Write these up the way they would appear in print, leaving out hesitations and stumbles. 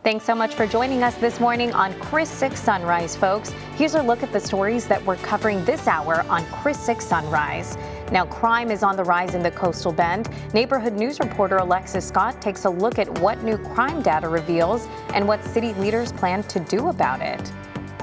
Thanks so much for joining us this morning on KRIS 6 Sunrise, folks. Here's a look at the stories that we're covering this hour on KRIS 6 Sunrise. Now, crime is on the rise in the Coastal Bend. Neighborhood news reporter Alexis Scott takes a look at what new crime data reveals and what city leaders plan to do about it.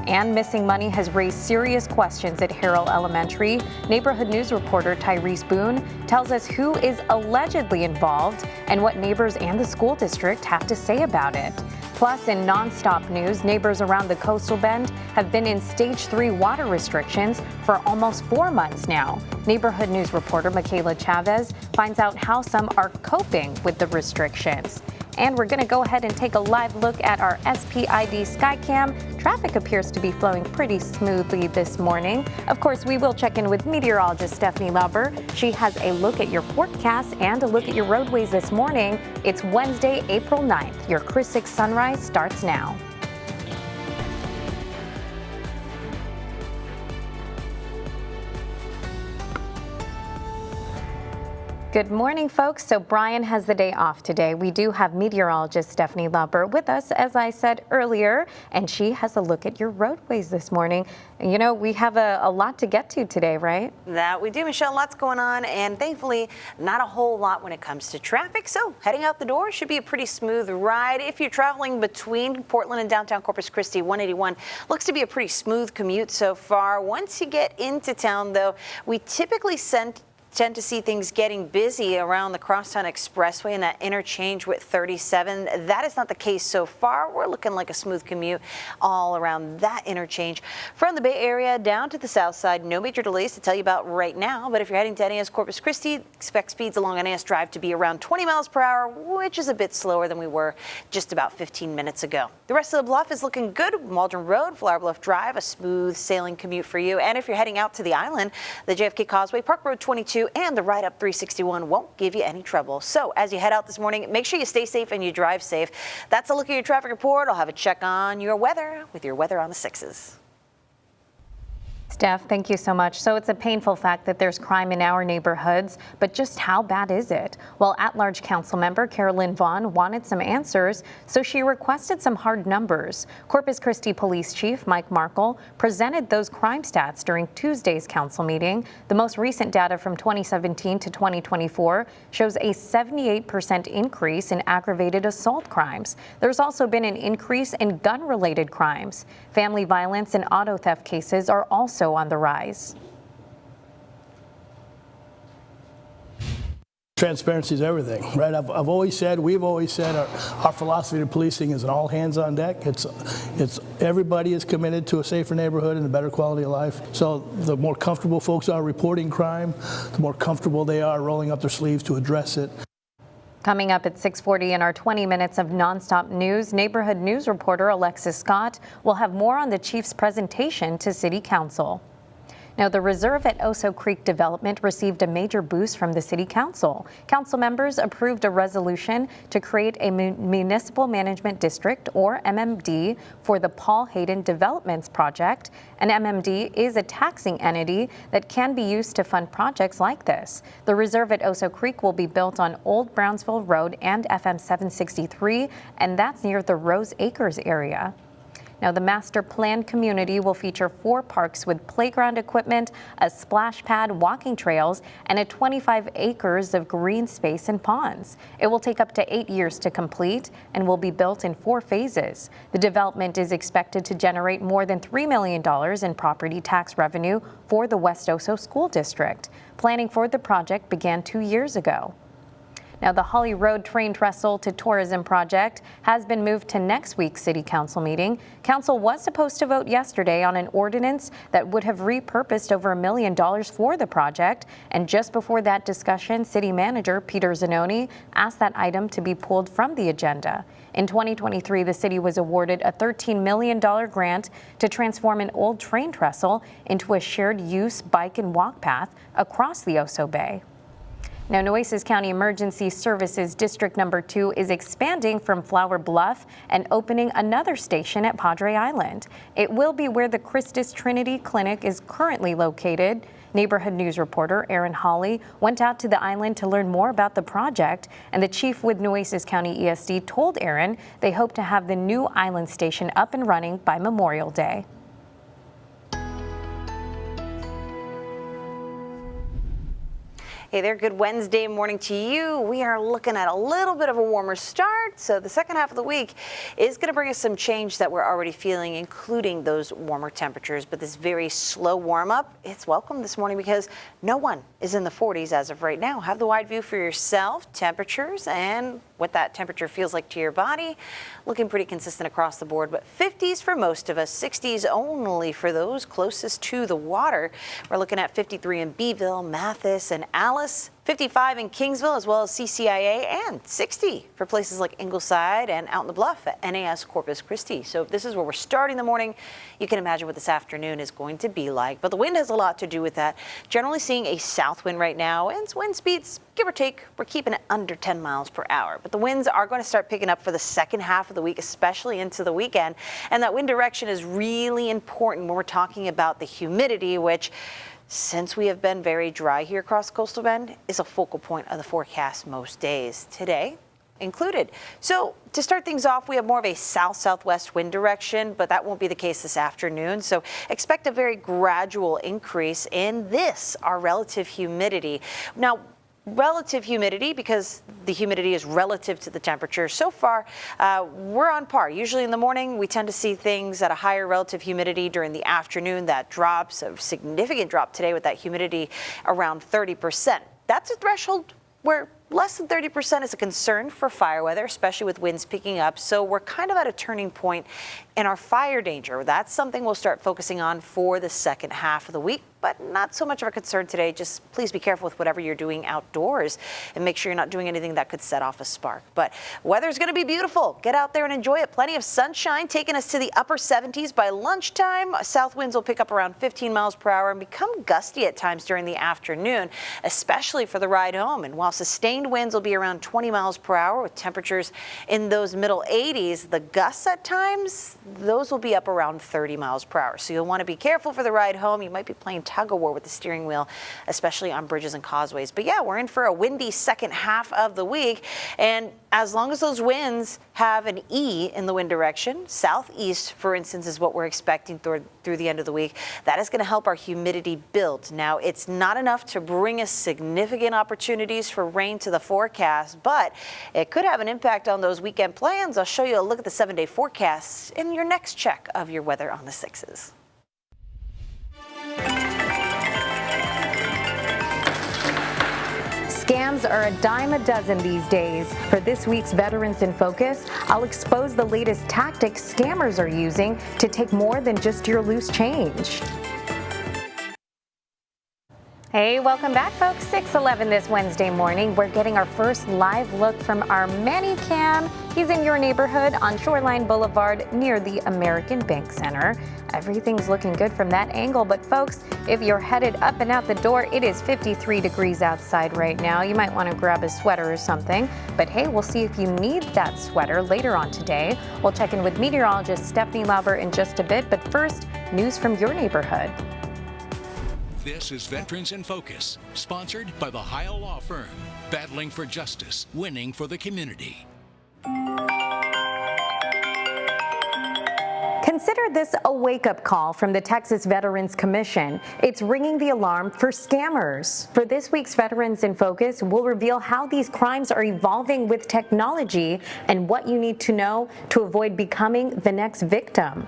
And missing money has raised serious questions at Harrell Elementary. Neighborhood news reporter Tyrese Boone tells us who is allegedly involved and what neighbors and the school district have to say about it. Plus, in nonstop news, neighbors around the Coastal Bend have been in Stage 3 water restrictions for almost 4 months now. Neighborhood news reporter Michaela Chavez finds out how some are coping with the restrictions. And we're going to go ahead and take a live look at our SPID Skycam. Traffic appears to be flowing pretty smoothly this morning. Of course, we will check in with meteorologist Stephanie Lauber. She has a look at your forecast and a look at your roadways this morning. It's Wednesday, April 9th. Your KRIS 6 Sunrise starts now. Good morning, folks. So Brian has the day off today. We do have meteorologist Stephanie Lauber with us, as I said earlier, and she has a look at your roadways this morning. You know, we have a lot to get to today, right? That we do, Michelle. Lots going on, and thankfully not a whole lot when it comes to traffic. So heading out the door should be a pretty smooth ride. If you're traveling between Portland and downtown Corpus Christi, 181 looks to be a pretty smooth commute so far. Once you get into town, though, we typically tend to see things getting busy around the Crosstown Expressway and that interchange with 37. That is not the case so far. We're looking like a smooth commute all around that interchange. From the Bay Area down to the south side, no major delays to tell you about right now, but if you're heading to NAS Corpus Christi, expect speeds along NAS Drive to be around 20 miles per hour, which is a bit slower than we were just about 15 minutes ago. The rest of the bluff is looking good. Waldron Road, Flower Bluff Drive, a smooth sailing commute for you. And if you're heading out to the island, the JFK Causeway, Park Road 22, and the ride up 361 won't give you any trouble. So as you head out this morning, make sure you stay safe and you drive safe. That's a look at your traffic report. I'll have a check on your weather with your weather on the 6s. Steph, thank you so much. So it's a painful fact that there's crime in our neighborhoods, but just how bad is it? Well, at-large council member Carolyn Vaughn wanted some answers, so she requested some hard numbers. Corpus Christi Police Chief Mike Markle presented those crime stats during Tuesday's council meeting. The most recent data from 2017 to 2024 shows a 78% increase in aggravated assault crimes. There's also been an increase in gun-related crimes. Family violence and auto theft cases are also on the rise. Transparency is everything, right? I've always said, we've always said our philosophy of policing is an all hands on deck. It's everybody is committed to a safer neighborhood and a better quality of life. So the more comfortable folks are reporting crime, the more comfortable they are rolling up their sleeves to address it. Coming up at 6:40 in our 20 minutes of nonstop news, neighborhood news reporter Alexis Scott will have more on the chief's presentation to City Council. Now, the reserve at Oso Creek Development received a major boost from the City Council. Council members approved a resolution to create a Municipal Management District, or MMD, for the Paul Hayden Developments project. An MMD is a taxing entity that can be used to fund projects like this. The reserve at Oso Creek will be built on Old Brownsville Road and FM 763, and that's near the Rose Acres area. Now, the master planned community will feature 4 parks with playground equipment, a splash pad, walking trails, and a 25 acres of green space and ponds. It will take up to 8 years to complete and will be built in 4 phases. The development is expected to generate more than $3 million in property tax revenue for the West Oso School District. Planning for the project began 2 years ago. Now, the Holly Road Train Trestle to Tourism project has been moved to next week's City Council meeting. Council was supposed to vote yesterday on an ordinance that would have repurposed over $1 million for the project. And just before that discussion, City Manager Peter Zanoni asked that item to be pulled from the agenda. In 2023, the city was awarded a $13 million grant to transform an old train trestle into a shared-use bike and walk path across the Oso Bay. Now, Nueces County Emergency Services District Number 2 is expanding from Flower Bluff and opening another station at Padre Island. It will be where the Christus Trinity Clinic is currently located. Neighborhood News reporter Aaron Hawley went out to the island to learn more about the project, and the chief with Nueces County ESD told Aaron they hope to have the new island station up and running by Memorial Day. Hey there, good Wednesday morning to you. We are looking at a little bit of a warmer start, so the second half of the week is going to bring us some change that we're already feeling, including those warmer temperatures. But this very slow warm up, it's welcome this morning because no one is in the 40s as of right now. Have the wide view for yourself, temperatures, and what that temperature feels like to your body. Looking pretty consistent across the board, but 50s for most of us, 60s only for those closest to the water. We're looking at 53 in Beeville, Mathis, and Alice, 55 in Kingsville, as well as CCIA, and 60 for places like Ingleside and out in the Bluff at NAS Corpus Christi. So if this is where we're starting the morning, you can imagine what this afternoon is going to be like. But the wind has a lot to do with that. Generally seeing a south wind right now, and wind speeds, give or take, we're keeping it under 10 miles per hour. But the winds are going to start picking up for the second half of the week, especially into the weekend. And that wind direction is really important when we're talking about the humidity, which, since we have been very dry here across Coastal Bend, is a focal point of the forecast most days, today included. So to start things off, we have more of a south-southwest wind direction, but that won't be the case this afternoon. So expect a very gradual increase in this, our relative humidity. Now, relative humidity, because the humidity is relative to the temperature. So far, we're on par. Usually in the morning, we tend to see things at a higher relative humidity. During the afternoon, that drops, a significant drop today with that humidity around 30%. That's a threshold where less than 30% is a concern for fire weather, especially with winds picking up. So we're kind of at a turning point in our fire danger. That's something we'll start focusing on for the second half of the week, but not so much of a concern today. Just please be careful with whatever you're doing outdoors and make sure you're not doing anything that could set off a spark. But weather's going to be beautiful. Get out there and enjoy it. Plenty of sunshine taking us to the upper 70s by lunchtime. South winds will pick up around 15 miles per hour and become gusty at times during the afternoon, especially for the ride home. And while sustained winds will be around 20 miles per hour with temperatures in those middle 80s, the gusts at times, those will be up around 30 miles per hour. So you'll want to be careful for the ride home. You might be playing tug-of-war with the steering wheel, especially on bridges and causeways. But yeah, we're in for a windy second half of the week. And as long as those winds have an E in the wind direction, southeast, for instance, is what we're expecting through the end of the week, that is going to help our humidity build. Now, it's not enough to bring us significant opportunities for rain to the forecast, but it could have an impact on those weekend plans. I'll show you a look at the 7-day forecast in your next check of your weather on the 6s. Scams are a dime a dozen these days. For this week's Veterans in Focus, I'll expose the latest tactics scammers are using to take more than just your loose change. Hey, welcome back, folks. 6:11 this Wednesday morning. We're getting our first live look from our Manny-Cam. He's in your neighborhood on Shoreline Boulevard near the American Bank Center. Everything's looking good from that angle, but folks, if you're headed up and out the door, it is 53 degrees outside right now. You might want to grab a sweater or something, but hey, we'll see if you need that sweater later on today. We'll check in with meteorologist Stephanie Lauber in just a bit, but first, news from your neighborhood. This is Veterans in Focus, sponsored by the Heil Law Firm, battling for justice, winning for the community. Consider this a wake-up call from the Texas Veterans Commission. It's ringing the alarm for scammers. For this week's Veterans in Focus, we'll reveal how these crimes are evolving with technology and what you need to know to avoid becoming the next victim.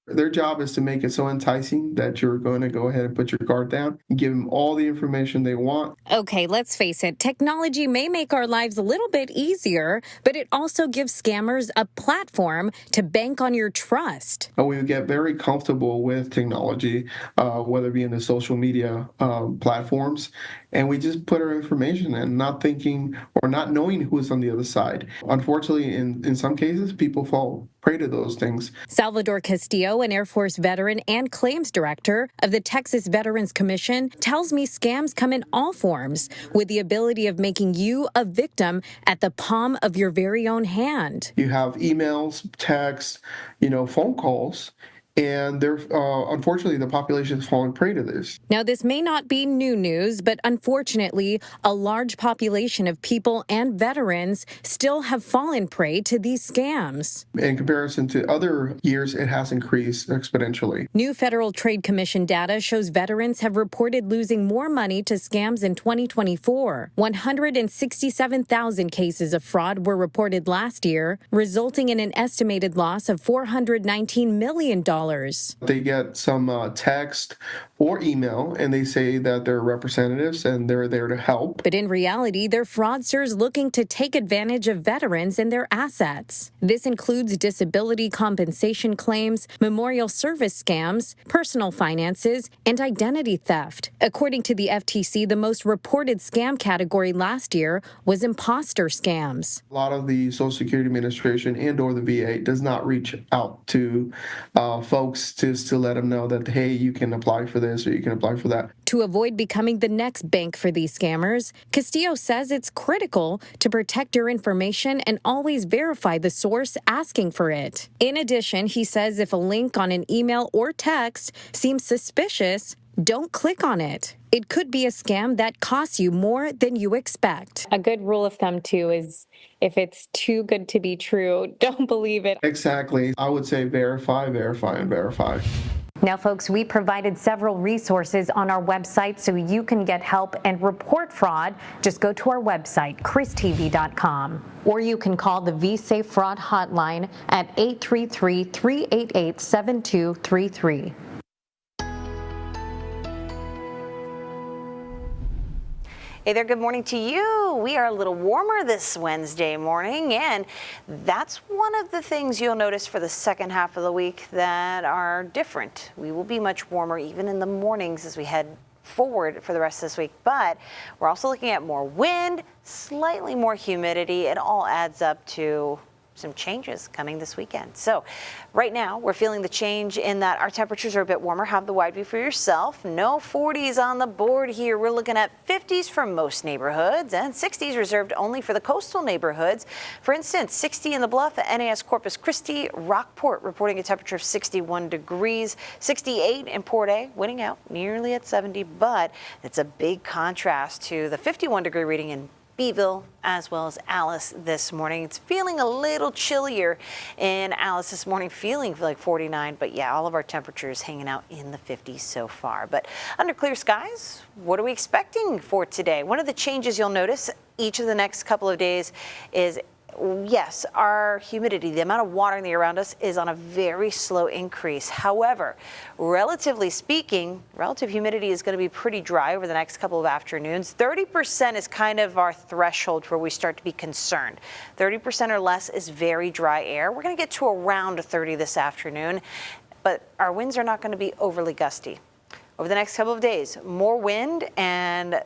Their job is to make it so enticing that you're going to go ahead and put your guard down and give them all the information they want. Okay, let's face it. Technology may make our lives a little bit easier, but it also gives scammers a platform to bank on your trust. We get very comfortable with technology, whether it be in the social media platforms, and we just put our information in, not thinking or not knowing who's on the other side. Unfortunately, in some cases, people fall prey to those things. Salvador Castillo, an Air Force veteran and claims director of the Texas Veterans Commission, tells me scams come in all forms, with the ability of making you a victim at the palm of your very own hand. You have emails, texts, phone calls, and they're unfortunately the population is falling prey to this. Now, this may not be new news, but unfortunately, a large population of people and veterans still have fallen prey to these scams. In comparison to other years, it has increased exponentially. New Federal Trade Commission data shows veterans have reported losing more money to scams in 2024. 167,000 cases of fraud were reported last year, resulting in an estimated loss of $419 million. They get some text or email, and they say that they're representatives and they're there to help. But in reality, they're fraudsters looking to take advantage of veterans and their assets. This includes disability compensation claims, memorial service scams, personal finances, and identity theft. According to the FTC, the most reported scam category last year was imposter scams. A lot of the Social Security Administration and or the VA does not reach out to folks to let them know that, hey, you can apply for this or you can apply for that. To avoid becoming the next bank for these scammers, Castillo says it's critical to protect your information and always verify the source asking for it. In addition, he says if a link on an email or text seems suspicious, don't click on it. It could be a scam that costs you more than you expect. A good rule of thumb, too, is if it's too good to be true, don't believe it. Exactly. I would say verify, verify, and verify. Now, folks, we provided several resources on our website so you can get help and report fraud. Just go to our website, christv.com. Or you can call the VSafe Fraud Hotline at 833-388-7233. Hey there, good morning to you. We are a little warmer this Wednesday morning, and that's one of the things you'll notice for the second half of the week that are different. We will be much warmer even in the mornings as we head forward for the rest of this week, but we're also looking at more wind, slightly more humidity. It all adds up to some changes coming this weekend. So right now we're feeling the change in that our temperatures are a bit warmer. Have the wide view for yourself. No 40s on the board here. We're looking at 50s for most neighborhoods and 60s reserved only for the coastal neighborhoods. For instance, 60 in the Bluff at NAS Corpus Christi. Rockport reporting a temperature of 61 degrees. 68 in Port A, winning out nearly at 70, but it's a big contrast to the 51 degree reading in Beeville as well as Alice this morning. It's feeling a little chillier in Alice this morning, feeling like 49, but yeah, all of our temperatures hanging out in the 50s so far. But under clear skies, what are we expecting for today? One of the changes you'll notice each of the next couple of days is, yes, our humidity, the amount of water in the air around us is on a very slow increase. However, relatively speaking, relative humidity is going to be pretty dry over the next couple of afternoons. 30% is kind of our threshold where we start to be concerned. 30% or less is very dry air. We're going to get to around 30 this afternoon, but our winds are not going to be overly gusty. Over the next couple of days, more wind and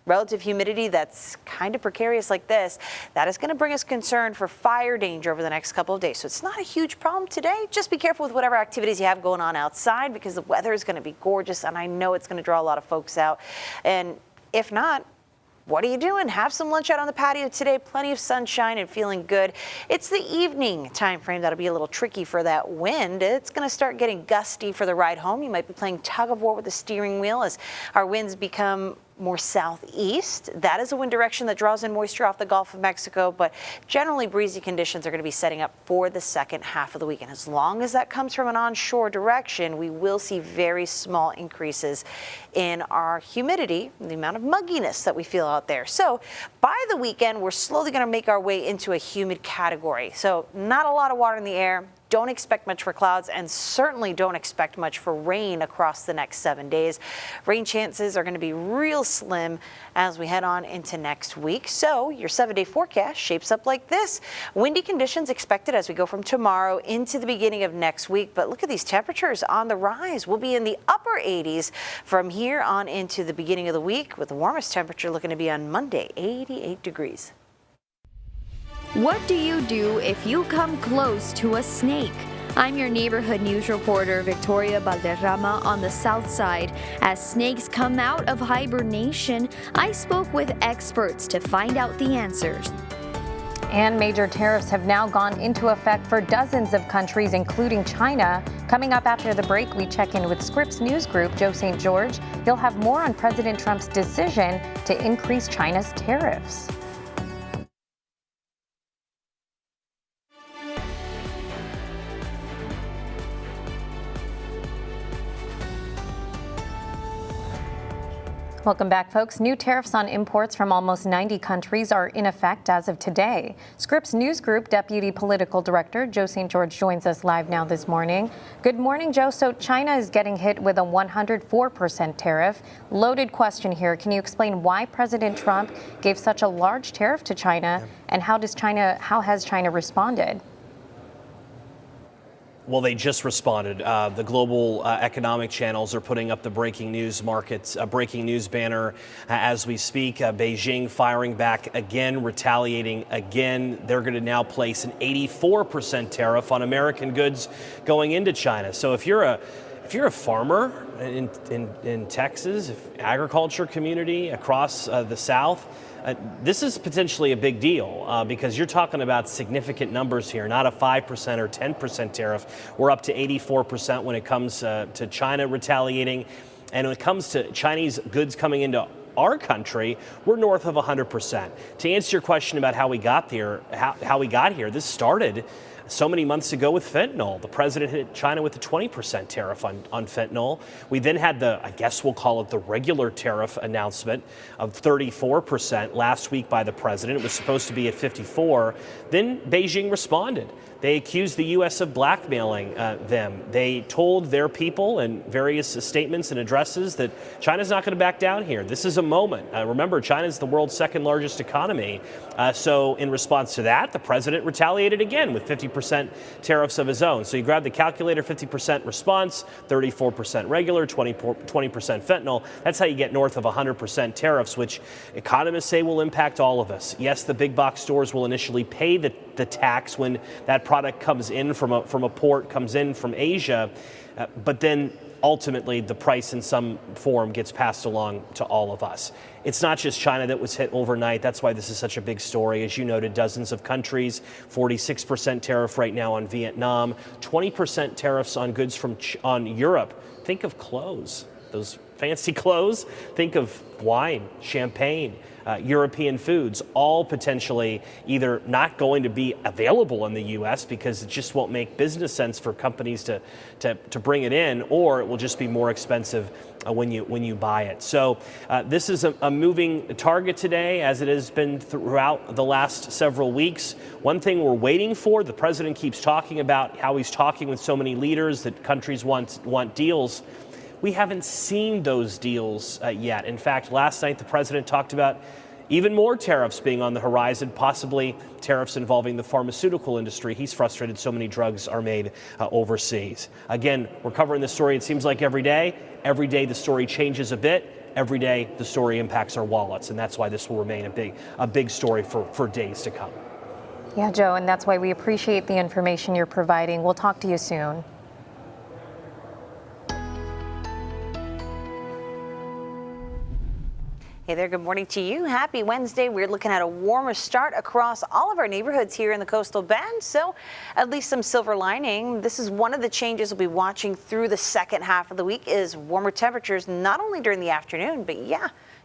relative humidity that's kind of precarious like this, that is going to bring us concern for fire danger over the next couple of days. So it's not a huge problem today. Just be careful with whatever activities you have going on outside because the weather is going to be gorgeous and I know it's going to draw a lot of folks out. And if not, what are you doing? Have some lunch out on the patio today. Plenty of sunshine and feeling good. It's the evening time frame that'll be a little tricky for that wind. It's going to start getting gusty for the ride home. You might be playing tug of war with the steering wheel as our winds become more southeast. That is a wind direction that draws in moisture off the Gulf of Mexico, but generally breezy conditions are going to be setting up for the second half of the week. And as long as that comes from an onshore direction, we will see very small increases in our humidity, the amount of mugginess that we feel out there. So by the weekend, we're slowly going to make our way into a humid category. So not a lot of water in the air. Don't expect much for clouds and certainly don't expect much for rain across the next 7 days. Rain chances are going to be real slim as we head on into next week. So your 7-day forecast shapes up like this. Windy conditions expected as we go from tomorrow into the beginning of next week. But look at these temperatures on the rise. We'll be in the upper 80s from here on into the beginning of the week, with the warmest temperature looking to be on Monday, 88 degrees. What do you do if you come close to a snake? I'm your neighborhood news reporter, Victoria Valderrama, on the south side. As snakes come out of hibernation, I spoke with experts to find out the answers. And major tariffs have now gone into effect for dozens of countries, including China. Coming up after the break, we check in with Scripps News Group, Joe St. George. He'll have more on President Trump's decision to increase China's tariffs. Welcome back, folks. New tariffs on imports from almost 90 countries are in effect as of today. Scripps News Group Deputy Political Director Joe St. George joins us live now this morning. Good morning, Joe. So China is getting hit with a 104% tariff. Loaded question here. Can you explain why President Trump gave such a large tariff to China, and how has China responded? Well, they just responded. The global economic channels are putting up the breaking news breaking news banner as we speak. Beijing firing back again, retaliating again. They're going to now place an 84% tariff on American goods going into China. So if you're a farmer in Texas, agriculture community across the South, this is potentially a big deal because you're talking about significant numbers here, not a 5% or 10% tariff. We're up to 84% when it comes to China retaliating. And when it comes to Chinese goods coming into our country, we're north of 100%. To answer your question about how we got here, this started so many months ago with fentanyl. The president hit China with a 20% tariff on fentanyl. We then had I guess we'll call it the regular tariff announcement of 34% last week by the president. It was supposed to be at 54. Then Beijing responded. They accused the U.S. of blackmailing them. They told their people in various statements and addresses that China's not going to back down here. This is a moment. Remember, China is the world's second largest economy. So in response to that, the president retaliated again with 50% tariffs of his own. So you grab the calculator, 50% response, 34% regular, 20% fentanyl. That's how you get north of 100% tariffs, which economists say will impact all of us. Yes, the big box stores will initially pay the tax when that product comes in from a port, comes in from Asia, but then ultimately the price in some form gets passed along to all of us. It's not just China that was hit overnight. That's why this is such a big story. As you noted, dozens of countries, 46% tariff right now on Vietnam, 20% tariffs on goods on Europe. Think of clothes, those fancy clothes. Think of wine, champagne, European foods, all potentially either not going to be available in the U.S. because it just won't make business sense for companies to bring it in, or it will just be more expensive when you buy it. So this is a moving target today, as it has been throughout the last several weeks. One thing we're waiting for, the president keeps talking about how he's talking with so many leaders that countries want deals. We haven't seen those deals yet. In fact, last night the president talked about even more tariffs being on the horizon, possibly tariffs involving the pharmaceutical industry. He's frustrated so many drugs are made overseas. Again, we're covering this story, it seems like every day. Every day the story changes a bit. Every day the story impacts our wallets, and that's why this will remain a big story for days to come. Yeah, Joe, and that's why we appreciate the information you're providing. We'll talk to you soon. Hey there, good morning to you. Happy Wednesday. We're looking at a warmer start across all of our neighborhoods here in the coastal bend, so at least some silver lining. This is one of the changes we'll be watching through the second half of the week is warmer temperatures, not only during the afternoon, but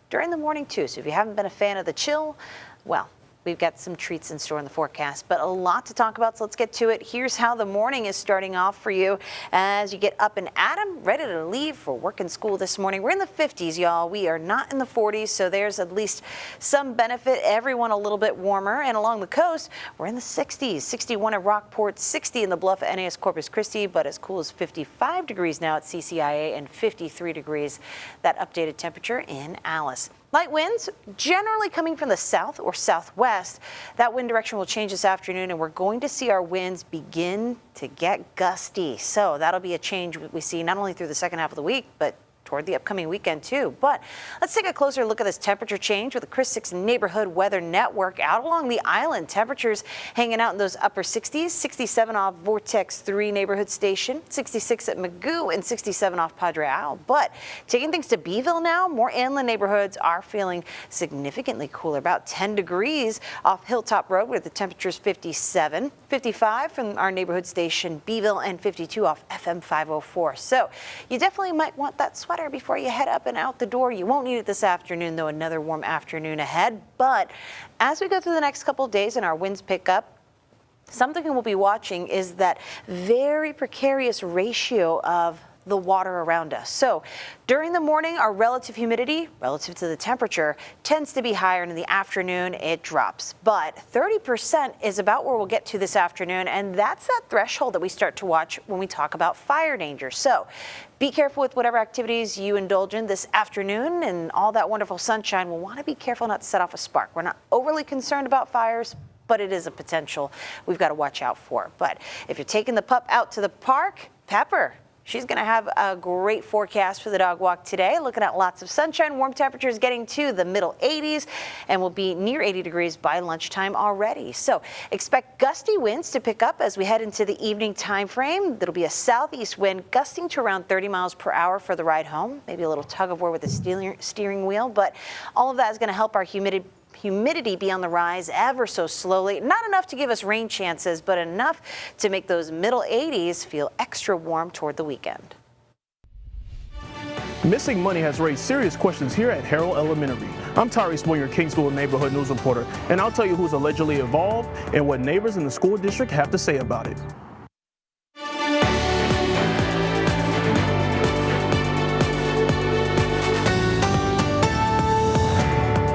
during the morning too. So if you haven't been a fan of the chill, well, we've got some treats in store in the forecast, but a lot to talk about, so let's get to it. Here's how the morning is starting off for you as you get up and at 'em, ready to leave for work and school this morning. We're in the 50s, y'all. We are not in the 40s, so there's at least some benefit. Everyone a little bit warmer, and along the coast, we're in the 60s. 61 at Rockport, 60 in the Bluff at NAS Corpus Christi, but as cool as 55 degrees now at CCIA and 53 degrees, that updated temperature in Alice. Light winds generally coming from the south or southwest. That wind direction will change this afternoon, and we're going to see our winds begin to get gusty. So that'll be a change we see not only through the second half of the week, but toward the upcoming weekend too. But let's take a closer look at this temperature change with the Chris 6 Neighborhood Weather Network. Out along the island, temperatures hanging out in those upper 60s, 67 off Vortex 3 neighborhood station, 66 at Magoo, and 67 off Padre Isle. But taking things to Beeville now, more inland neighborhoods are feeling significantly cooler, about 10 degrees off Hilltop Road where the temperature's 57, 55 from our neighborhood station Beeville, and 52 off FM 504. So you definitely might want that sweater before you head up and out the door. You won't need it this afternoon, though. Another warm afternoon ahead. But as we go through the next couple of days and our winds pick up, something we'll be watching is that very precarious ratio of the water around us. So during the morning, our relative humidity, relative to the temperature, tends to be higher, and in the afternoon it drops. But 30% is about where we'll get to this afternoon, and that's that threshold that we start to watch when we talk about fire danger. So be careful with whatever activities you indulge in this afternoon, and all that wonderful sunshine. We'll want to be careful not to set off a spark. We're not overly concerned about fires, but it is a potential we've got to watch out for. But if you're taking the pup out to the park, Pepper, she's going to have a great forecast for the dog walk today. Looking at lots of sunshine, warm temperatures getting to the middle 80s, and will be near 80 degrees by lunchtime already. So expect gusty winds to pick up as we head into the evening time frame. There'll be a southeast wind gusting to around 30 miles per hour for the ride home. Maybe a little tug of war with the steering wheel, but all of that is going to help our humidity be on the rise ever so slowly. Not enough to give us rain chances, but enough to make those middle 80s feel extra warm toward the weekend. Missing money has raised serious questions here at Harrell Elementary. I'm Tyrese Moore, your Kingsville neighborhood news reporter, and I'll tell you who's allegedly involved and what neighbors in the school district have to say about it.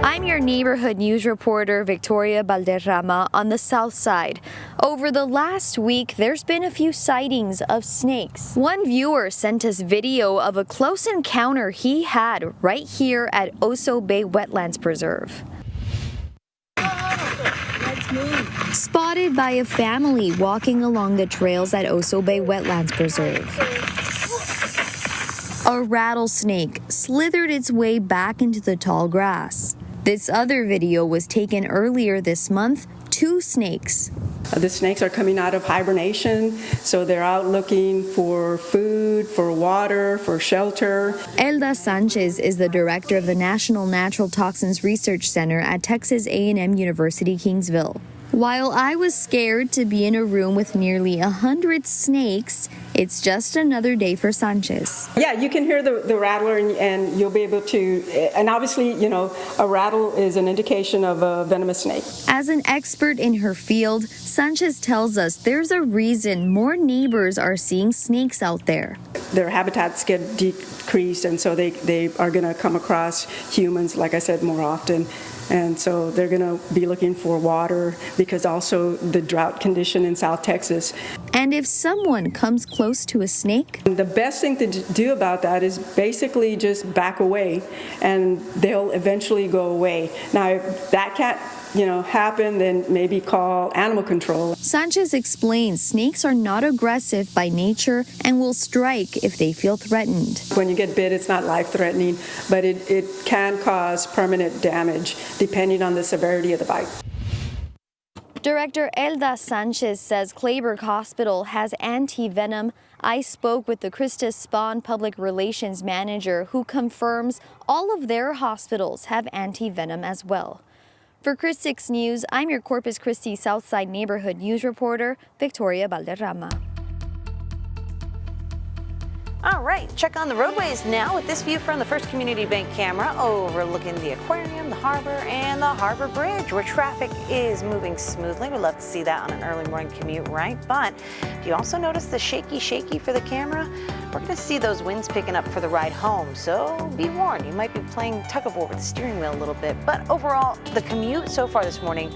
I'm your neighborhood news reporter, Victoria Valderrama, on the south side. Over the last week, there's been a few sightings of snakes. One viewer sent us video of a close encounter he had right here at Oso Bay Wetlands Preserve. Spotted by a family walking along the trails at Oso Bay Wetlands Preserve. A rattlesnake slithered its way back into the tall grass. This other video was taken earlier this month. 2 snakes. The snakes are coming out of hibernation, so they're out looking for food, for water, for shelter. Elda Sanchez is the director of the National Natural Toxins Research Center at Texas A&M University, Kingsville. While I was scared to be in a room with nearly 100 snakes, it's just another day for Sanchez. Yeah, you can hear the rattler and you'll be able to, and obviously, you know, a rattle is an indication of a venomous snake. As an expert in her field, Sanchez tells us there's a reason more neighbors are seeing snakes out there. Their habitats get decreased, and so they are going to come across humans, like I said, more often. And so they're going to be looking for water because also the drought condition in South Texas. And if someone comes close to a snake? The best thing to do about that is basically just back away, and they'll eventually go away. Now, if that can't happen, then maybe call animal control. Sanchez explains snakes are not aggressive by nature and will strike if they feel threatened. When you get bit, it's not life-threatening, but it can cause permanent damage depending on the severity of the bite. Director Elda Sanchez says Clayburgh Hospital has anti-venom. I spoke with the Krista Spahn Public Relations Manager, who confirms all of their hospitals have anti-venom as well. For Chris 6 News, I'm your Corpus Christi Southside Neighborhood News Reporter, Victoria Valderrama. All right, check on the roadways now with this view from the First Community Bank camera overlooking the aquarium, the harbor, and the harbor bridge where traffic is moving smoothly. We'd love to see that on an early morning commute, right? But do you also notice the shaky for the camera? We're going to see those winds picking up for the ride home, so be warned. You might be playing tug of war with the steering wheel a little bit, but overall, the commute so far this morning,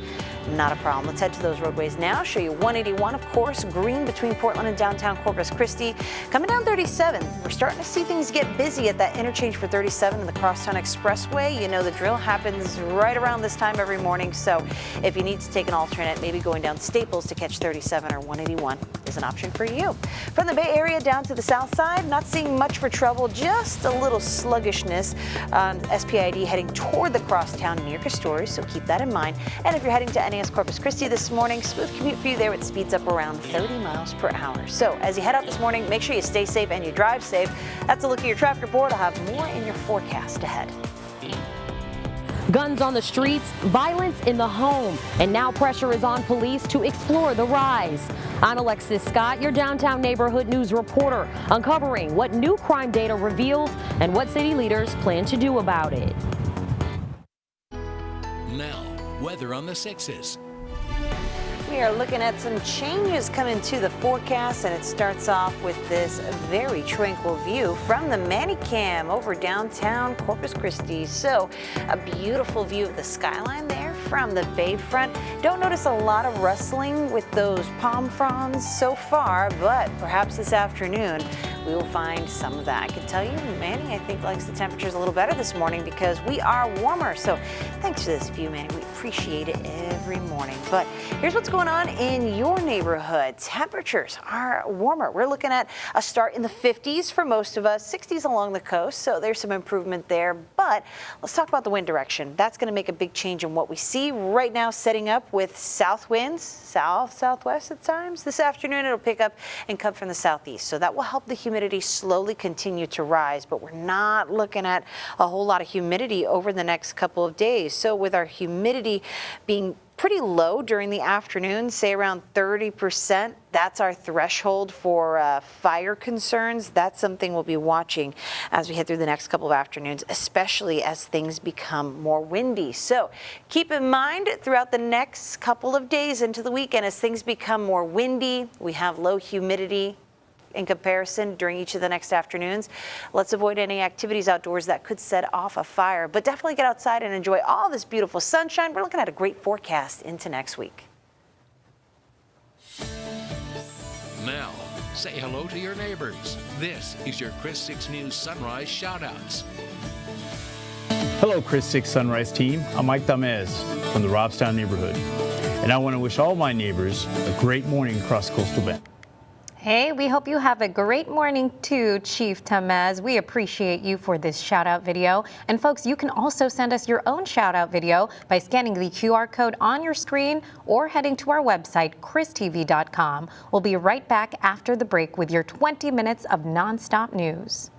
not a problem. Let's head to those roadways now. Show you 181, of course, green between Portland and downtown Corpus Christi. Coming down 37, we're starting to see things get busy at that interchange for 37 and the Crosstown Expressway. You know the drill happens right around this time every morning, so if you need to take an alternate, maybe going down Staples to catch 37 or 181 is an option for you. From the Bay Area down to the south side, side, not seeing much for trouble, just a little sluggishness on SPID heading toward the crosstown near Castores, so keep that in mind. And if you're heading to NAS Corpus Christi this morning, smooth commute for you there with speeds up around 30 miles per hour. So as you head out this morning, make sure you stay safe and you drive safe. That's a look at your traffic report. I'll have more in your forecast ahead. Guns on the streets, violence in the home, and now pressure is on police to explore the rise. I'm Alexis Scott, your downtown neighborhood news reporter, uncovering what new crime data reveals and what city leaders plan to do about it. Now, weather on the 6s. We are looking at some changes coming to the forecast, and it starts off with this very tranquil view from the Manicam over downtown Corpus Christi. So a beautiful view of the skyline there from the bayfront. Don't notice a lot of rustling with those palm fronds so far, but perhaps this afternoon we will find some of that. I can tell you, Manny, I think likes the temperatures a little better this morning because we are warmer. So thanks for this view, Manny. We appreciate it every morning. But here's what's going on in your neighborhood. Temperatures are warmer. We're looking at a start in the 50s for most of us, 60s along the coast. So there's some improvement there. But let's talk about the wind direction. That's going to make a big change in what we see right now, setting up with south winds, southwest at times. This afternoon, it'll pick up and come from the southeast. So that will help the humidity slowly continue to rise, but we're not looking at a whole lot of humidity over the next couple of days. So with our humidity being pretty low during the afternoon, say around 30%, that's our threshold for fire concerns. That's something we'll be watching as we head through the next couple of afternoons, especially as things become more windy. So keep in mind throughout the next couple of days into the weekend, as things become more windy, we have low humidity in comparison during each of the next afternoons. Let's avoid any activities outdoors that could set off a fire, but definitely get outside and enjoy all this beautiful sunshine. We're looking at a great forecast into next week. Now, say hello to your neighbors. This is your Chris 6 News Sunrise Shoutouts. Hello, Chris 6 Sunrise team. I'm Mike Tamez from the Robstown neighborhood, and I want to wish all my neighbors a great morning across Coastal Bend. Hey, we hope you have a great morning too, Chief Tamez. We appreciate you for this shout out video. And folks, you can also send us your own shout out video by scanning the QR code on your screen or heading to our website, christv.com. We'll be right back after the break with your 20 minutes of nonstop news.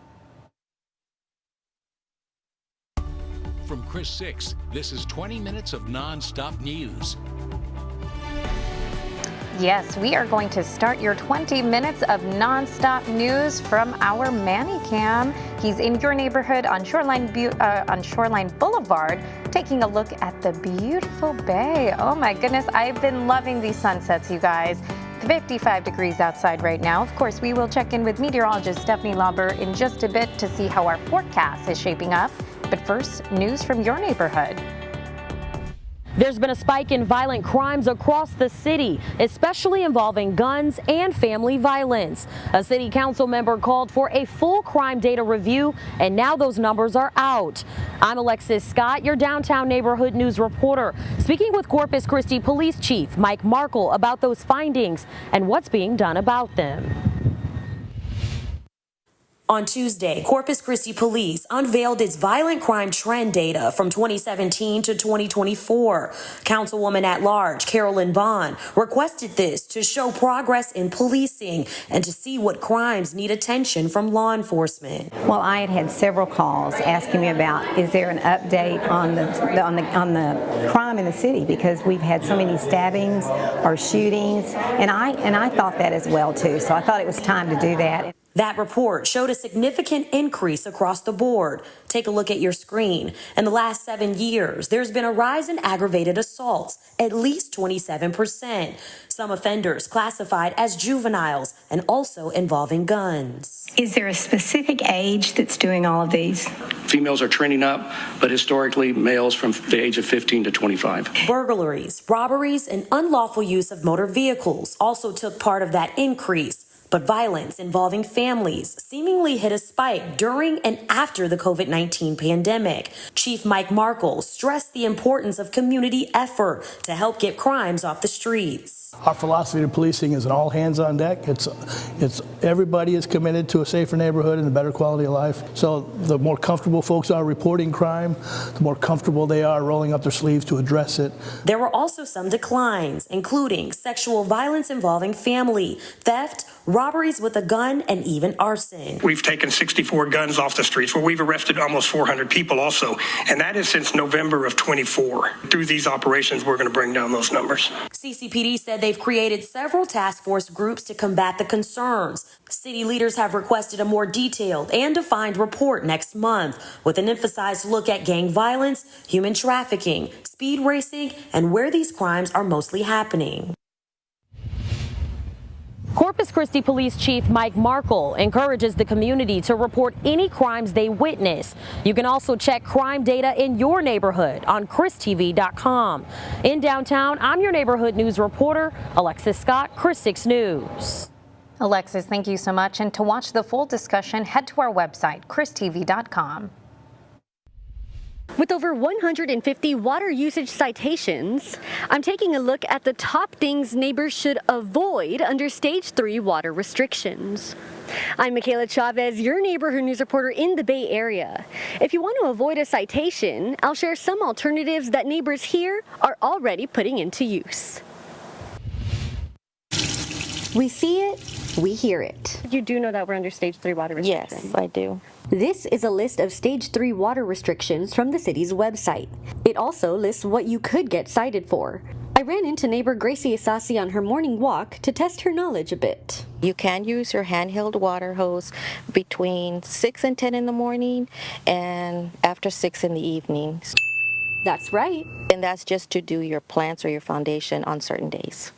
From Chris 6, this is 20 minutes of nonstop news. Yes, we are going to start your 20 minutes of nonstop news from our Manicam. He's in your neighborhood on Shoreline Boulevard, taking a look at the beautiful bay. Oh my goodness, I've been loving these sunsets, you guys. 55 degrees outside right now. Of course, we will check in with meteorologist Stephanie Lauber in just a bit to see how our forecast is shaping up. But first, news from your neighborhood. There's been a spike in violent crimes across the city, especially involving guns and family violence. A city council member called for a full crime data review, and now those numbers are out. I'm Alexis Scott, your downtown neighborhood news reporter, speaking with Corpus Christi Police Chief Mike Markle about those findings and what's being done about them. On Tuesday, Corpus Christi Police unveiled its violent crime trend data from 2017 to 2024. Councilwoman at large Carolyn Vaughn requested this to show progress in policing and to see what crimes need attention from law enforcement. Well, I had several calls asking me about, is there an update on the crime in the city, because we've had so many stabbings or shootings, and I thought that as well too. So I thought it was time to do that. That report showed a significant increase across the board. Take a look at your screen. In the last 7 years, there's been a rise in aggravated assaults, at least 27%. Some offenders classified as juveniles and also involving guns. Is there a specific age that's doing all of these? Females are trending up, but historically males from the age of 15 to 25. Burglaries, robberies, and unlawful use of motor vehicles also took part of that increase. But violence involving families seemingly hit a spike during and after the COVID-19 pandemic. Chief Mike Markle stressed the importance of community effort to help get crimes off the streets. Our philosophy of policing is an all hands on deck. It's everybody is committed to a safer neighborhood and a better quality of life. So the more comfortable folks are reporting crime, the more comfortable they are rolling up their sleeves to address it. There were also some declines, including sexual violence involving family, theft, robberies with a gun, and even arson. We've taken 64 guns off the streets, where we've arrested almost 400 people also, and that is since November of 24. Through these operations, we're going to bring down those numbers. CCPD said they've created several task force groups to combat the concerns. City leaders have requested a more detailed and defined report next month, with an emphasized look at gang violence, human trafficking, speed racing, and where these crimes are mostly happening. Corpus Christi Police Chief Mike Markle encourages the community to report any crimes they witness. You can also check crime data in your neighborhood on ChrisTV.com. In downtown, I'm your neighborhood news reporter, Alexis Scott, Chris 6 News. Alexis, thank you so much. And to watch the full discussion, head to our website, ChrisTV.com. With over 150 water usage citations, I'm taking a look at the top things neighbors should avoid under Stage 3 water restrictions. I'm Michaela Chavez, your neighborhood news reporter in the Bay Area. If you want to avoid a citation, I'll share some alternatives that neighbors here are already putting into use. We see it, we hear it. You do know that we're under Stage 3 water restrictions? Yes, I do. This is a list of Stage 3 water restrictions from the city's website. It also lists what you could get cited for. I ran into neighbor Gracie Isasi on her morning walk to test her knowledge a bit. You can use your handheld water hose between 6 and 10 in the morning and after 6 in the evening. That's right. And that's just to do your plants or your foundation on certain days.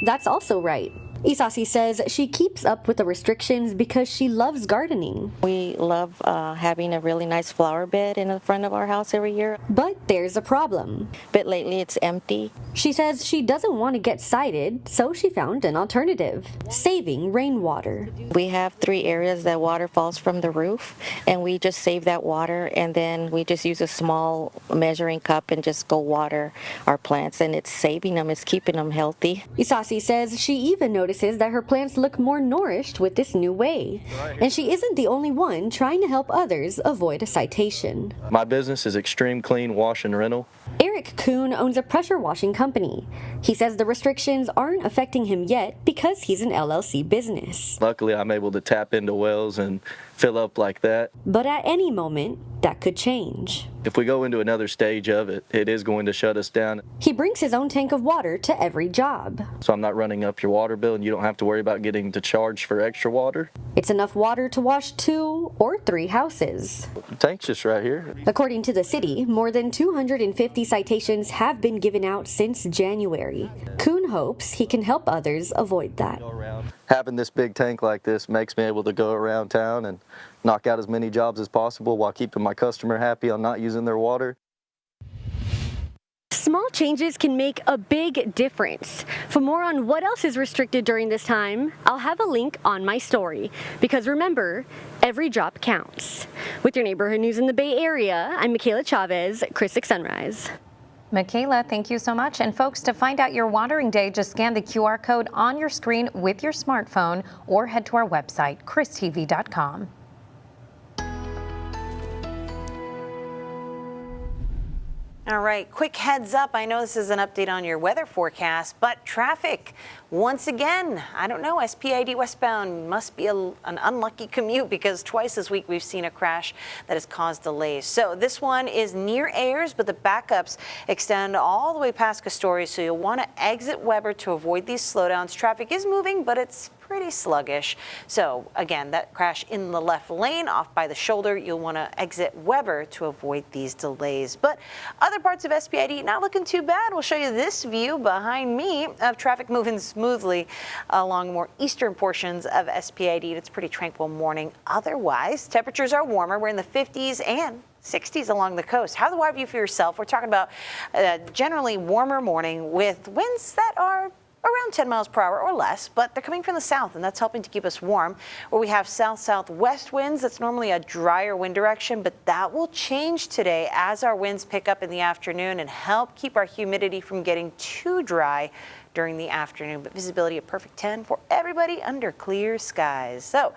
That's also right. Isasi says she keeps up with the restrictions because she loves gardening. We love having a really nice flower bed in the front of our house every year. But there's a problem. But lately it's empty. She says she doesn't want to get cited, so she found an alternative, saving rainwater. We have 3 areas that water falls from the roof, and we just save that water, and then we just use a small measuring cup and just go water our plants, and it's saving them, it's keeping them healthy. Isasi says she even notices that her plants look more nourished with this new way. And she isn't the only one trying to help others avoid a citation. My business is Extreme Clean Wash and Rental. Eric Kuhn owns a pressure washing company. He says the restrictions aren't affecting him yet because he's an LLC business. Luckily, I'm able to tap into wells and fill up like that. But at any moment, that could change. If we go into another stage of it, it is going to shut us down. He brings his own tank of water to every job. So I'm not running up your water bill, and you don't have to worry about getting to charge for extra water. It's enough water to wash 2 or 3 houses. The tank's just right here. According to the city, more than 250 citations have been given out since January. Kuhn hopes he can help others avoid that. Having this big tank like this makes me able to go around town and knock out as many jobs as possible while keeping my customer happy on not using their water. Small changes can make a big difference. For more on what else is restricted during this time, I'll have a link on my story. Because remember, every drop counts. With your neighborhood news in the Bay Area, I'm Michaela Chavez, Chris 6 Sunrise. Michaela, thank you so much. And folks, to find out your watering day, just scan the QR code on your screen with your smartphone or head to our website, ChrisTV.com. All right, quick heads up. I know this is an update on your weather forecast, but traffic, once again, I don't know, SPID westbound must be an unlucky commute because twice this week we've seen a crash that has caused delays. So this one is near Ayers, but the backups extend all the way past Castoria, so you'll want to exit Weber to avoid these slowdowns. Traffic is moving, but it's pretty sluggish. So again, that crash in the left lane off by the shoulder, you'll want to exit Weber to avoid these delays. But other parts of SPID not looking too bad. We'll show you this view behind me of traffic moving smoothly along more eastern portions of SPID. It's a pretty tranquil morning. Otherwise, temperatures are warmer. We're in the 50s and 60s along the coast. How's the water view for yourself? We're talking about a generally warmer morning with winds that are around 10 miles per hour or less, but they're coming from the south, and that's helping to keep us warm. Where we have south-southwest winds, that's normally a drier wind direction, but that will change today as our winds pick up in the afternoon and help keep our humidity from getting too dry during the afternoon. But visibility at perfect 10 for everybody under clear skies. So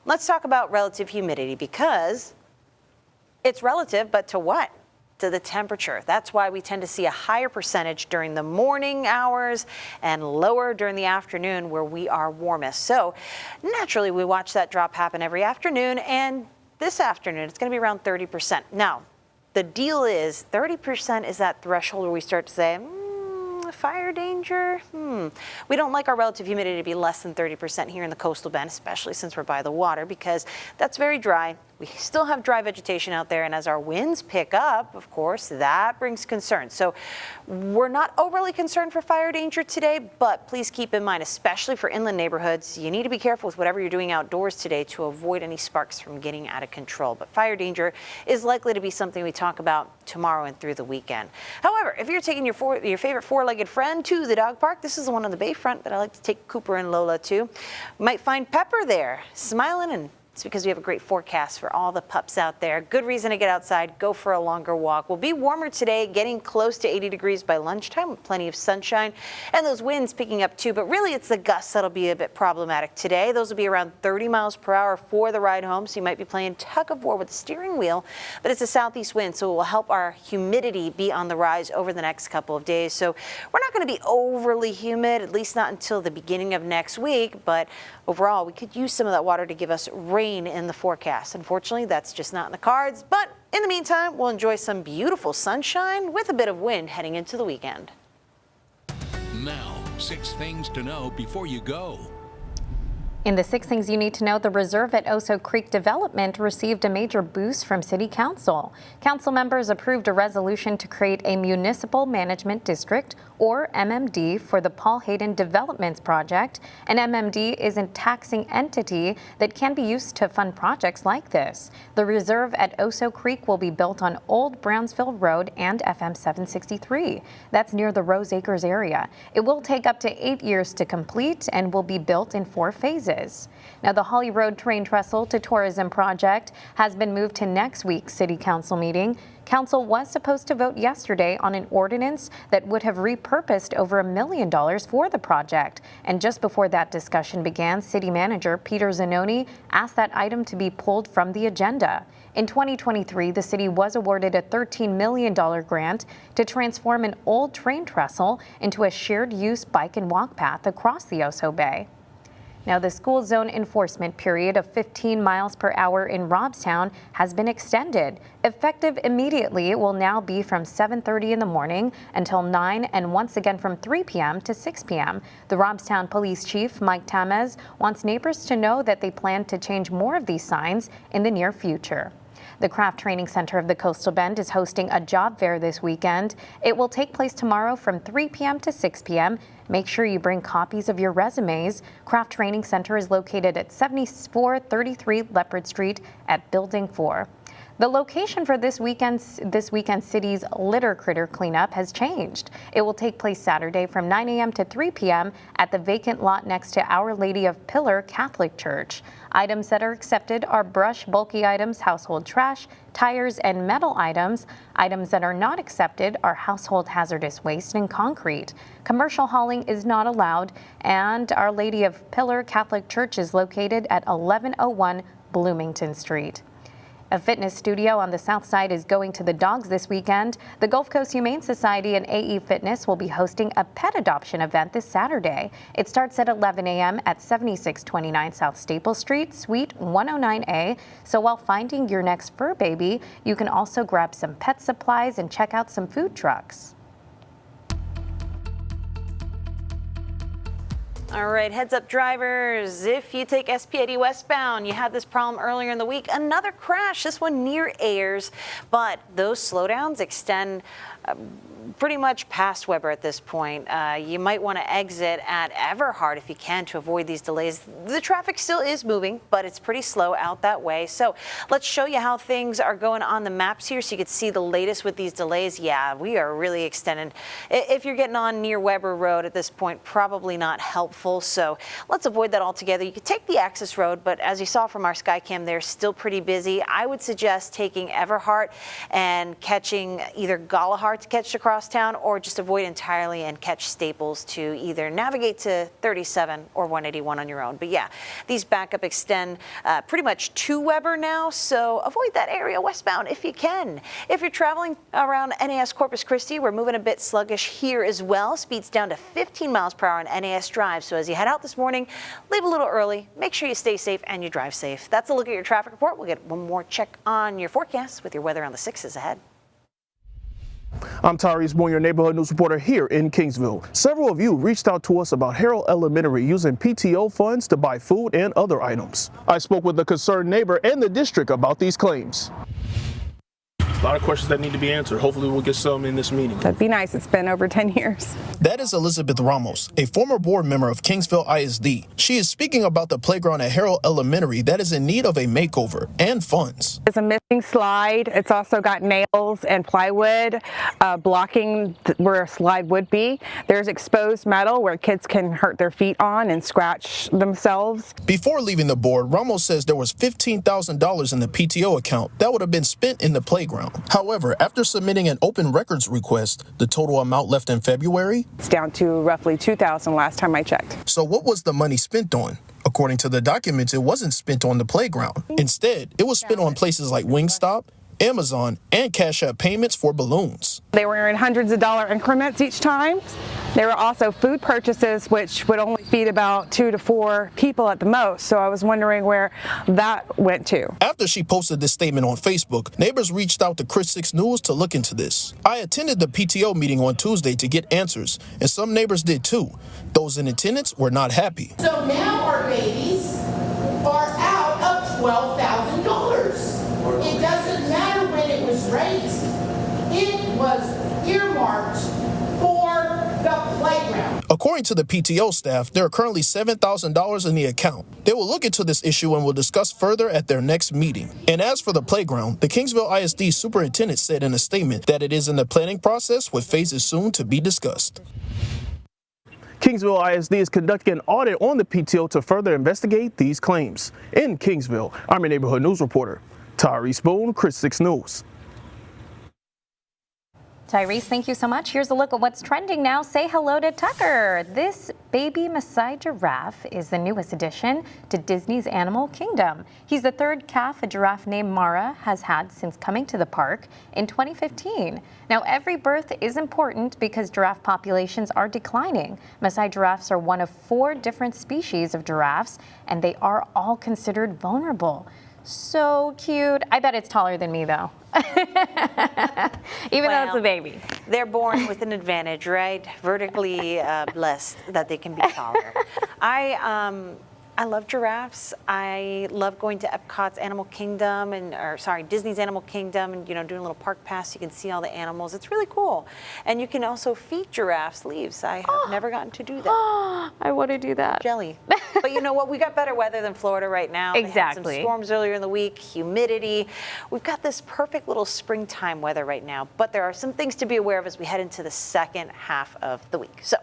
let's talk about relative humidity, because it's relative, but to what? To the temperature. That's why we tend to see a higher percentage during the morning hours and lower during the afternoon where we are warmest. So naturally, we watch that drop happen every afternoon, and this afternoon it's going to be around 30%. Now, the deal is 30% is that threshold where we start to say, fire danger? We don't like our relative humidity to be less than 30% here in the coastal bend, especially since we're by the water, because that's very dry. We still have dry vegetation out there, and as our winds pick up, of course, that brings concern. So we're not overly concerned for fire danger today, but please keep in mind, especially for inland neighborhoods, you need to be careful with whatever you're doing outdoors today to avoid any sparks from getting out of control. But fire danger is likely to be something we talk about tomorrow and through the weekend. However, if you're taking your favorite four-legged friend to the dog park, this is the one on the bayfront that I like to take Cooper and Lola to. You might find Pepper there, smiling, and it's because we have a great forecast for all the pups out there. Good reason to get outside, go for a longer walk. We'll be warmer today, getting close to 80 degrees by lunchtime with plenty of sunshine and those winds picking up too. But really, it's the gusts that'll be a bit problematic today. Those will be around 30 miles per hour for the ride home. So you might be playing tug of war with the steering wheel, but it's a southeast wind, so it will help our humidity be on the rise over the next couple of days. So we're not going to be overly humid, at least not until the beginning of next week. But overall, we could use some of that water to give us rain in the forecast. Unfortunately, that's just not in the cards, but in the meantime, we'll enjoy some beautiful sunshine with a bit of wind heading into the weekend. Now, 6 things to know before you go. In the 6 things you need to know, the reserve at Oso Creek Development received a major boost from City Council. Council members approved a resolution to create a Municipal Management District, or MMD, for the Paul Hayden Developments Project. An MMD is a taxing entity that can be used to fund projects like this. The reserve at Oso Creek will be built on Old Brownsville Road and FM 763. That's near the Rose Acres area. It will take up to 8 years to complete and will be built in 4 phases. Now, the Holly Road Train Trestle to Tourism project has been moved to next week's City Council meeting. Council was supposed to vote yesterday on an ordinance that would have repurposed over $1 million for the project. And just before that discussion began, City Manager Peter Zanoni asked that item to be pulled from the agenda. In 2023, the city was awarded a $13 million grant to transform an old train trestle into a shared-use bike and walk path across the Oso Bay. Now, the school zone enforcement period of 15 miles per hour in Robstown has been extended. Effective immediately, it will now be from 7:30 in the morning until 9, and once again from 3 p.m. to 6 p.m. The Robstown Police Chief, Mike Tamez, wants neighbors to know that they plan to change more of these signs in the near future. The Craft Training Center of the Coastal Bend is hosting a job fair this weekend. It will take place tomorrow from 3 p.m. to 6 p.m. Make sure you bring copies of your resumes. Craft Training Center is located at 7433 Leopard Street at Building 4. The location for this weekend's city's litter critter cleanup has changed. It will take place Saturday from 9 a.m. to 3 p.m. at the vacant lot next to Our Lady of Pillar Catholic Church. Items that are accepted are brush, bulky items, household trash, tires, and metal items. Items that are not accepted are household hazardous waste and concrete. Commercial hauling is not allowed, and Our Lady of Pillar Catholic Church is located at 1101 Bloomington Street. A fitness studio on the south side is going to the dogs this weekend. The Gulf Coast Humane Society and AE Fitness will be hosting a pet adoption event this Saturday. It starts at 11 a.m. at 7629 South Staple Street, Suite 109A. So while finding your next fur baby, you can also grab some pet supplies and check out some food trucks. All right, heads up drivers, if you take SP 80 westbound, you had this problem earlier in the week, another crash, this one near Ayers, but those slowdowns extend pretty much past Weber at this point. You might want to exit at Everhart if you can to avoid these delays. The traffic still is moving, but it's pretty slow out that way. So let's show you how things are going on the maps here so you can see the latest with these delays. Yeah, we are really extended. If you're getting on near Weber Road at this point, probably not helpful. So let's avoid that altogether. You could take the access road, but as you saw from our Skycam, they're still pretty busy. I would suggest taking Everhart and catching either Galahart to catch across town, or just avoid entirely and catch Staples to either navigate to 37 or 181 on your own. But yeah, these backup extend pretty much to Weber now, so avoid that area westbound if you can. If you're traveling around NAS Corpus Christi, we're moving a bit sluggish here as well. Speeds down to 15 miles per hour on NAS Drive. So as you head out this morning, leave a little early. Make sure you stay safe and you drive safe. That's a look at your traffic report. We'll get one more check on your forecast with your weather on the 6s ahead. I'm Tyrese Boone, your neighborhood news reporter here in Kingsville. Several of you reached out to us about Harold Elementary using PTO funds to buy food and other items. I spoke with a concerned neighbor and the district about these claims. A lot of questions that need to be answered. Hopefully we'll get some in this meeting. That'd be nice. It's been over 10 years. That is Elizabeth Ramos, a former board member of Kingsville ISD. She is speaking about the playground at Harold Elementary that is in need of a makeover and funds. It's a missing slide. It's also got nails and plywood blocking where a slide would be. There's exposed metal where kids can hurt their feet on and scratch themselves. Before leaving the board, Ramos says there was $15,000 in the PTO account that would have been spent in the playground. However, after submitting an open records request, the total amount left in February? It's down to roughly $2,000 last time I checked. So what was the money spent on? According to the documents, it wasn't spent on the playground. Instead, it was spent on places like Wingstop, Amazon, and Cash App payments for balloons. They were in hundreds of dollar increments each time. There were also food purchases, which would only feed about 2 to 4 people at the most. So I was wondering where that went to. After she posted this statement on Facebook, neighbors reached out to Chris 6 News to look into this. I attended the PTO meeting on Tuesday to get answers, and some neighbors did too. Those in attendance were not happy. So now our babies are out of $12,000. It doesn't matter when it was raised. It was earmarked for the playground. According to the PTO staff, there are currently $7,000 in the account. They will look into this issue and will discuss further at their next meeting. And as for the playground, the Kingsville ISD superintendent said in a statement that it is in the planning process with phases soon to be discussed. Kingsville ISD is conducting an audit on the PTO to further investigate these claims. In Kingsville, I'm your neighborhood news reporter, Tyrese Boone, Chris 6 News. Tyrese, thank you so much. Here's a look at what's trending now. Say hello to Tucker. This baby Maasai giraffe is the newest addition to Disney's Animal Kingdom. He's the third calf a giraffe named Mara has had since coming to the park in 2015. Now, every birth is important because giraffe populations are declining. Maasai giraffes are one of 4 different species of giraffes, and they are all considered vulnerable. So cute. I bet it's taller than me, though. Even though it's a baby. They're born with an advantage, right? Vertically blessed that they can be taller. I love giraffes. I love going to Epcot's Animal Kingdom Disney's Animal Kingdom and, doing a little park pass. You can see all the animals. It's really cool. And you can also feed giraffes leaves. I have never gotten to do that. I want to do that. Jelly. But you know what? We got better weather than Florida right now. Exactly. They had some storms earlier in the week, humidity. We've got this perfect little springtime weather right now. But there are some things to be aware of as we head into the second half of the week. So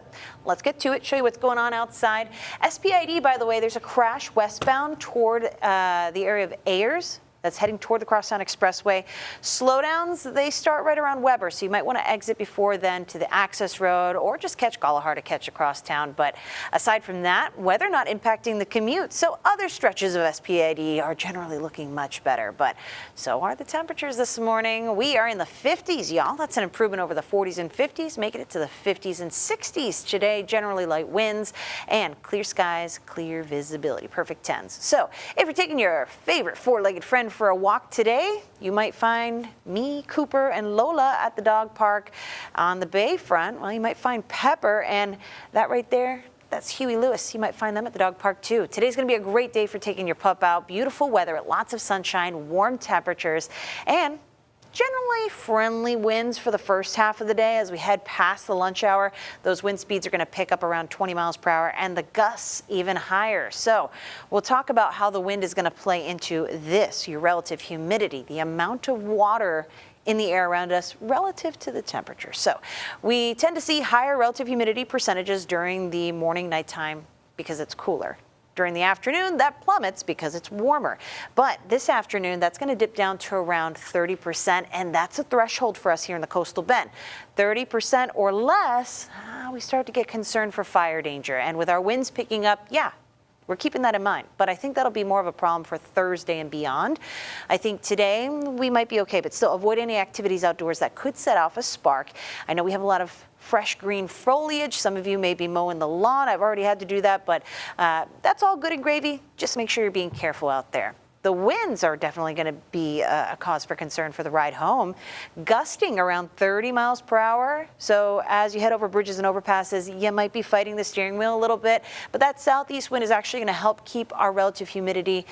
let's get to it, show you what's going on outside. SPID, by the way, there's a crash westbound toward the area of Ayers. That's heading toward the Crosstown Expressway. Slowdowns, they start right around Weber, so you might want to exit before then to the access road or just catch Galahart to catch across town. But aside from that, weather not impacting the commute, so other stretches of SPID are generally looking much better. But so are the temperatures this morning. We are in the 50s, y'all. That's an improvement over the 40s and 50s, making it to the 50s and 60s today. Generally light winds and clear skies, clear visibility, perfect 10s. So if you're taking your favorite 4-legged friend for a walk today, you might find me, Cooper, and Lola at the dog park. On the Bayfront, well, you might find Pepper, and that right there, that's Huey Lewis. You might find them at the dog park too. Today's going to be a great day for taking your pup out. Beautiful weather, lots of sunshine, warm temperatures, and generally friendly winds for the first half of the day. As we head past the lunch hour, those wind speeds are going to pick up around 20 miles per hour and the gusts even higher. So we'll talk about how the wind is going to play into this, your relative humidity, the amount of water in the air around us relative to the temperature. So we tend to see higher relative humidity percentages during the morning, nighttime because it's cooler. During the afternoon, that plummets because it's warmer. But this afternoon, that's going to dip down to around 30%, and that's a threshold for us here in the coastal bend. 30% or less, we start to get concerned for fire danger. And with our winds picking up, we're keeping that in mind, but I think that'll be more of a problem for Thursday and beyond. I think today we might be okay, but still avoid any activities outdoors that could set off a spark. I know we have a lot of fresh green foliage. Some of you may be mowing the lawn. I've already had to do that, but that's all good and gravy. Just make sure you're being careful out there. The winds are definitely going to be a cause for concern for the ride home, gusting around 30 miles per hour. So as you head over bridges and overpasses, you might be fighting the steering wheel a little bit, but that southeast wind is actually going to help keep our relative humidity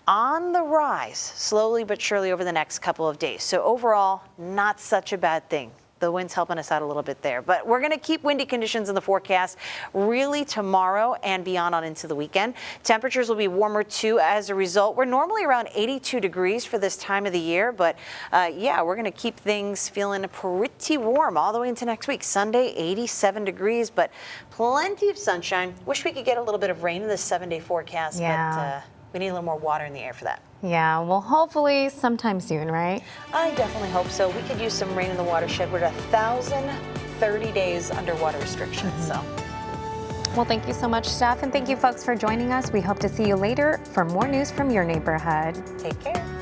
on the rise slowly but surely over the next couple of days. So overall, not such a bad thing. The wind's helping us out a little bit there, but we're going to keep windy conditions in the forecast really tomorrow and beyond on into the weekend. Temperatures will be warmer too as a result. We're normally around 82 degrees for this time of the year, but we're going to keep things feeling pretty warm all the way into next week. Sunday, 87 degrees, but plenty of sunshine. Wish we could get a little bit of rain in this 7-day forecast, but we need a little more water in the air for that. Yeah, well, hopefully sometime soon, right? I definitely hope so. We could use some rain in the watershed. We're at 1,030 days underwater restrictions, so. Well, thank you so much, Steph, and thank you folks for joining us. We hope to see you later for more news from your neighborhood. Take care.